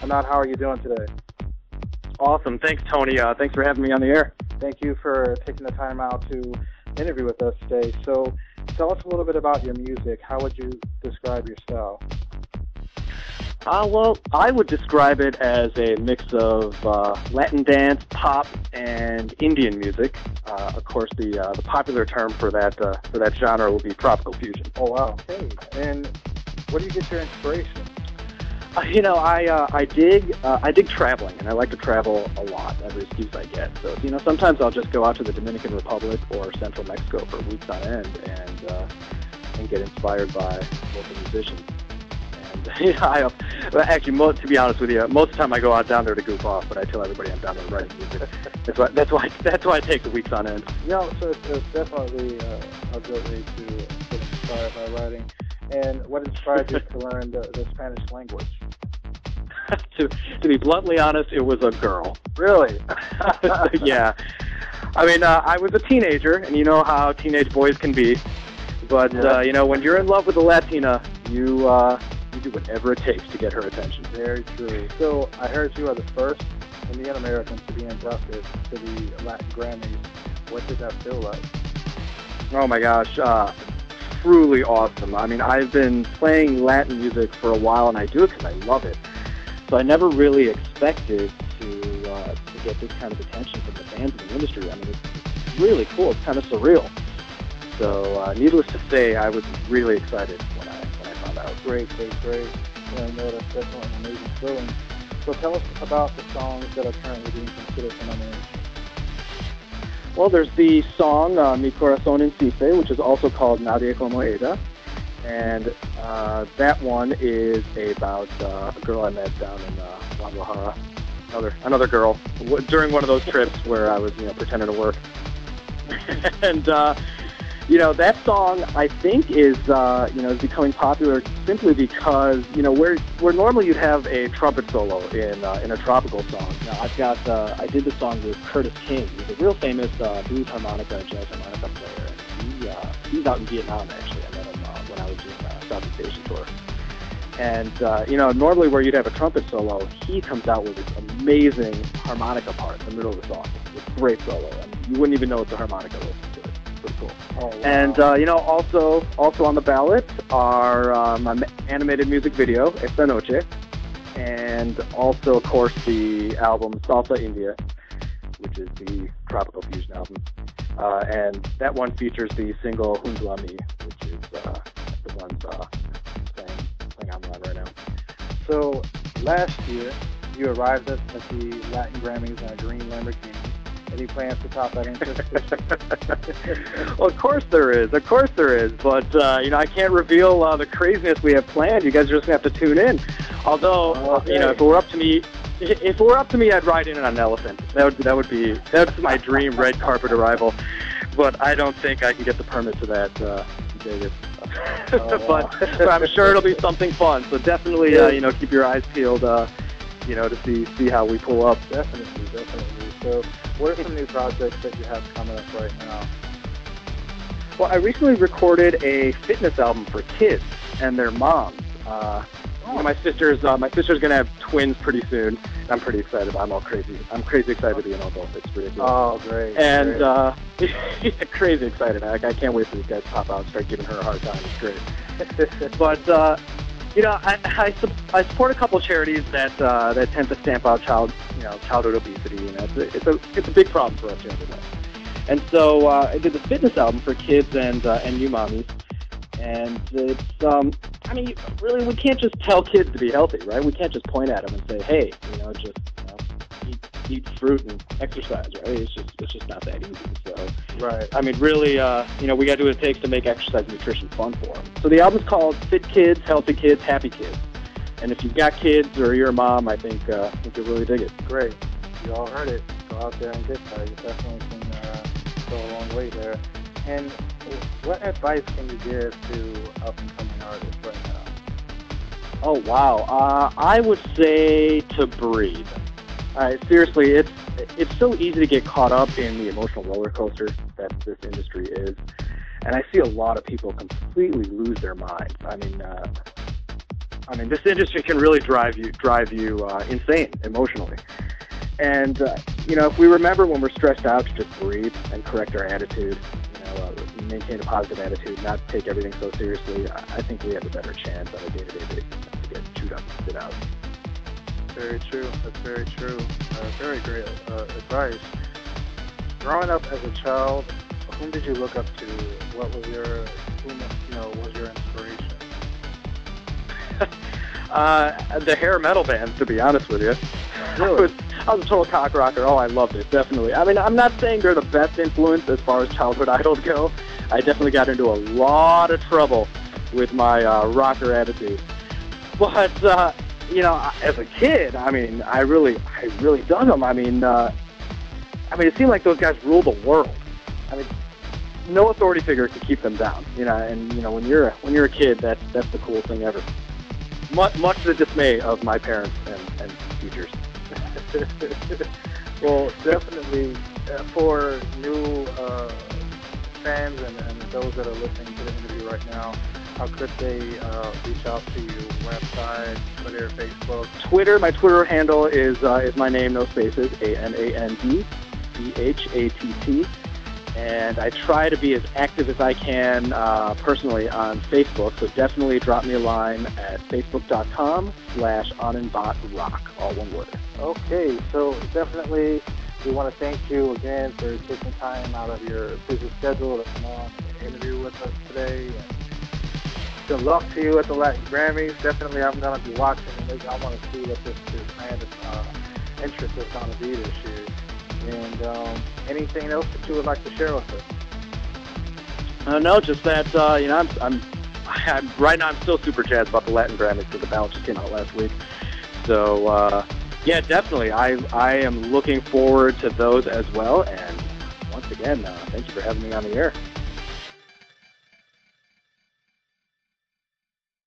Anand, how are you doing today? Awesome. Thanks, Tony. Thanks for having me on the air. Thank you for taking the time out to interview with us today. So tell us a little bit about your music. How would you describe your style? Well, I would describe it as a mix of Latin dance, pop, and Indian music. Of course, the popular term for that genre will be tropical fusion. Oh, wow. Okay. And where do you get your inspiration? I dig traveling, and I like to travel a lot, every excuse I get. So, sometimes I'll just go out to the Dominican Republic or Central Mexico for weeks on end and get inspired by local musicians. And to be honest with you, most of the time I go out down there to goof off, but I tell everybody I'm down there writing music. That's why I take the weeks on end. So it's definitely a good way to get inspired by writing. And what inspired you to learn the Spanish language? To be bluntly honest, it was a girl. Really? Yeah. I was a teenager, and you know how teenage boys can be. But, when you're in love with a Latina, you do whatever it takes to get her attention. Very true. So I heard you are the first Indian American to be inducted to the Latin Grammys. What did that feel like? Oh, my gosh. Truly awesome. I've been playing Latin music for a while, and I do it because I love it. So I never really expected to get this kind of attention from the fans in the industry. It's really cool. It's kind of surreal. So needless to say, I was really excited when I found out. Great. I know that's definitely an amazing feeling. So tell us about the songs that are currently being considered for nomination. Well, there's the song Mi Corazon Insiste, which is also called Nadie Como Ella. And that one is about a girl I met down in Guadalajara. Another girl during one of those trips where I was, pretending to work. And that song I think is becoming popular simply because where normally you'd have a trumpet solo in a tropical song. Now I did the song with Curtis King. He's a real famous blues harmonica, jazz harmonica player. And he's out in Vietnam actually. I met him when I was doing Southeast Asian tour. And normally where you'd have a trumpet solo, he comes out with this amazing harmonica part in the middle of the song. It's a great solo, and you wouldn't even know it's a harmonica listening to it. It's pretty cool. Oh, wow. And also on the ballot are my animated music video Esta Noche, and also of course the album Salsa India, which is the tropical fusion album. And that one features the single Junto a Mi, which is the one playing online right now. So last year, you arrived at the Latin Grammys in a green Lamborghini. Any plans to top that interest? Well, of course there is. But, I can't reveal the craziness we have planned. You guys are just going to have to tune in. Although, okay. If it were up to me, I'd ride in on an elephant. That's my dream red carpet arrival. But I don't think I can get the permit to that in Vegas. But I'm sure it'll be something fun. So definitely, keep your eyes peeled, to see how we pull up. Definitely. So what are some new projects that you have coming up right now? Well, I recently recorded a fitness album for kids and their moms. My sister's going to have twins pretty soon. I'm pretty excited. I'm crazy excited to be an adult. It's ridiculous. Oh, great. And crazy excited. I can't wait for these guys to pop out and start giving her a hard time. It's great. But I support a couple charities that tend to stamp out childhood obesity. It's a big problem for us here in the West. And so I did the fitness album for kids and new mommies. And it's really we can't just tell kids to be healthy, right? We can't just point at them and say, hey, eat fruit and exercise, right? It's just not that easy. So, right. Really, we got to do what it takes to make exercise and nutrition fun for them. So the album's called Fit Kids, Healthy Kids, Happy Kids. And if you've got kids or you're a mom, I think you'll really dig it. Great. You all heard it. Go out there and get that. You definitely can go a long way there. And what advice can you give to up-and-coming artists right now? Oh, wow. I would say to breathe. Seriously, it's so easy to get caught up in the emotional roller coaster that this industry is. And I see a lot of people completely lose their minds. I mean, this industry can really drive you insane emotionally. And, if we remember when we're stressed out to just breathe and correct our attitude, maintain a positive attitude, not take everything so seriously, I think we have a better chance on a day-to-day basis to get chewed up and spit out. Very true. That's very true. Very great advice. Growing up as a child, whom did you look up to? What was your, was your inspiration? The hair metal bands, to be honest with you. Really? I was a total cock rocker. Oh, I loved it, definitely. I mean, I'm not saying they're the best influence as far as childhood idols go. I definitely got into a lot of trouble with my rocker attitude. But, as a kid, I mean, I really dug them. I mean, it seemed like those guys ruled the world. I mean, no authority figure could keep them down. When you're a kid, that's the coolest thing ever. Much to the dismay of my parents and teachers. Well, definitely for new fans and those that are listening to the interview right now, how could they reach out to you? Website, Twitter, Facebook? Twitter. My Twitter handle is my name, no spaces, ANANDBHATT. And I try to be as active as I can personally on Facebook, so definitely drop me a line at facebook.com/Anand Bhatt Rock, all one word. Okay, so definitely we want to thank you again for taking time out of your busy schedule to come on and interview with us today. And good luck to you at the Latin Grammys. Definitely I'm going to be watching, and I want to see what this kind of interest is going to be this year. And anything else that you would like to share with us? No, just that I'm right now I'm still super jazzed about the Latin Grammys because the ballot just came out last week. So yeah, definitely, I am looking forward to those as well. And once again, thank you for having me on the air.